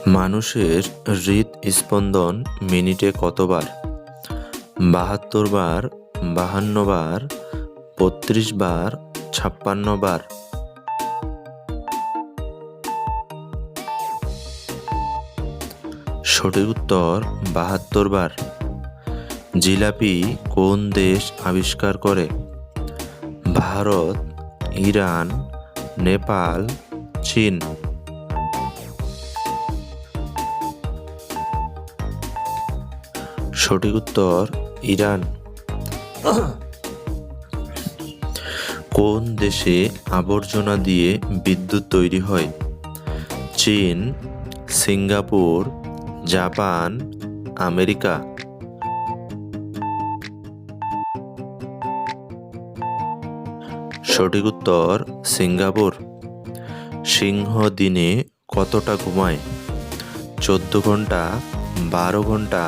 মানুষের হৃদস্পন্দন মিনিটে কতবার? ৭২ বার, ৫২ বার, ৩২ বার, ৫৬ বার। সঠিক উত্তর ৭২ বার। জিলাপি কোন দেশ আবিষ্কার করে? ভারত, ইরান, নেপাল, চীন। সঠিক উত্তর ইরান। কোন দেশে আবর্জনা দিয়ে বিদ্যুৎ তৈরি হয়? চীন, সিঙ্গাপুর, জাপান, আমেরিকা। সঠিক উত্তর সিঙ্গাপুর। সিংহ দিনে কতটা ঘুমায়? ১৪ ঘন্টা, ১২ ঘন্টা,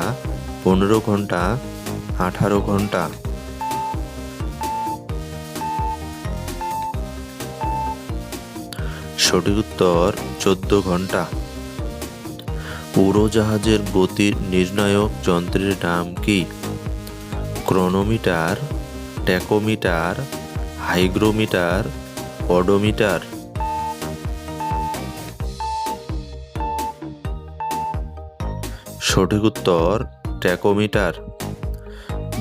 ১৫ ঘন্টা, ১৮ ঘন্টা। সঠিক উত্তর ১৪ ঘন্টা। উড়োজাহাজের গতির নির্ণায়ক যন্ত্রের নাম কি? Chronometer, tachometer, hygrometer, odometer. সঠিক উত্তর ট্যাকোমিটার।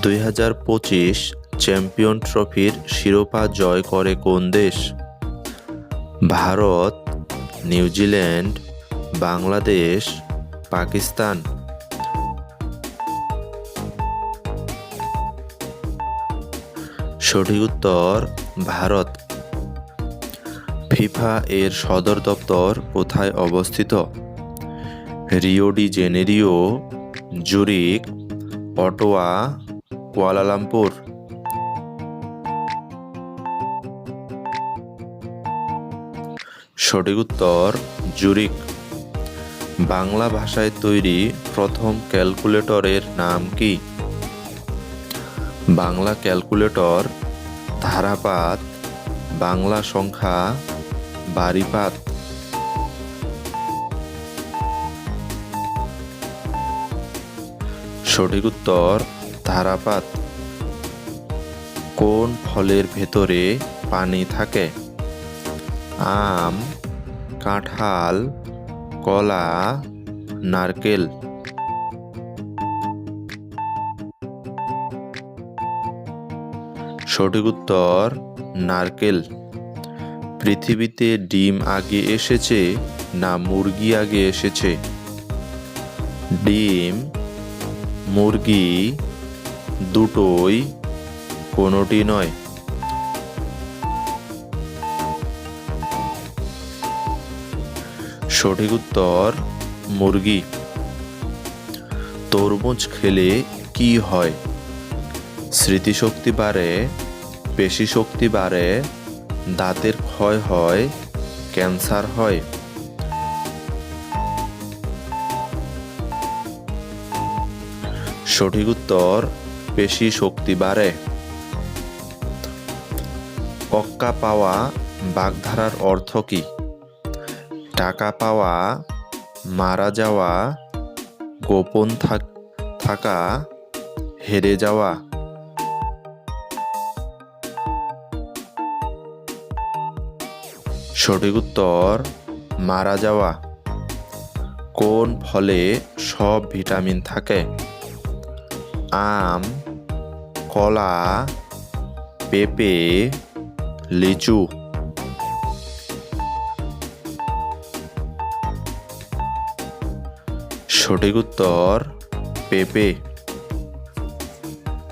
২০২৫ চ্যাম্পিয়ন ট্রফির শিরোপা জয় করে কোন দেশ? ভারত, নিউজিল্যান্ড, বাংলাদেশ, পাকিস্তান। সঠিক উত্তর ভারত। ফিফা এর সদর দপ্তর কোথায় অবস্থিত? Rio de Janeiro, Zurich, Ottawa, Kuala Lumpur. সঠিক উত্তর জুরিক। বাংলা ভাষায় তৈরি প্রথম ক্যালকুলেটরের নাম কি? বাংলা ক্যালকুলেটর, ধারাপাত, বাংলা সংখ্যা, বারিপাত। সঠিক উত্তর ধারাপাত। কোন ফলের ভেতরে পানি থাকে? আম, কাঁঠাল, কলা, নারকেল। সঠিক উত্তর নারকেল। পৃথিবীতে ডিম আগে এসেছে না মুরগি আগে এসেছে? ডিম, মুরগি, দুটোই, কোনোটি নয়। সঠিক উত্তর মুরগি। তরমুজ খেলে কি হয়? স্মৃতিশক্তি বাড়ে, পেশিশক্তি বাড়ে, দাঁতের ক্ষয় হয়, ক্যান্সার হয়। সঠিক উত্তর পেশি শক্তি বাড়ে। অক্কা পাওয়া বাগধারার অর্থ কি? টাকা পাওয়া, মারা যাওয়া, গোপন থাকা, হেরে যাওয়া। সঠিক উত্তর মারা যাওয়া। কোন ফলে সব ভিটামিন থাকে? আম, কলা, পেঁপে, লিচু। সঠিক উত্তর পেঁপে।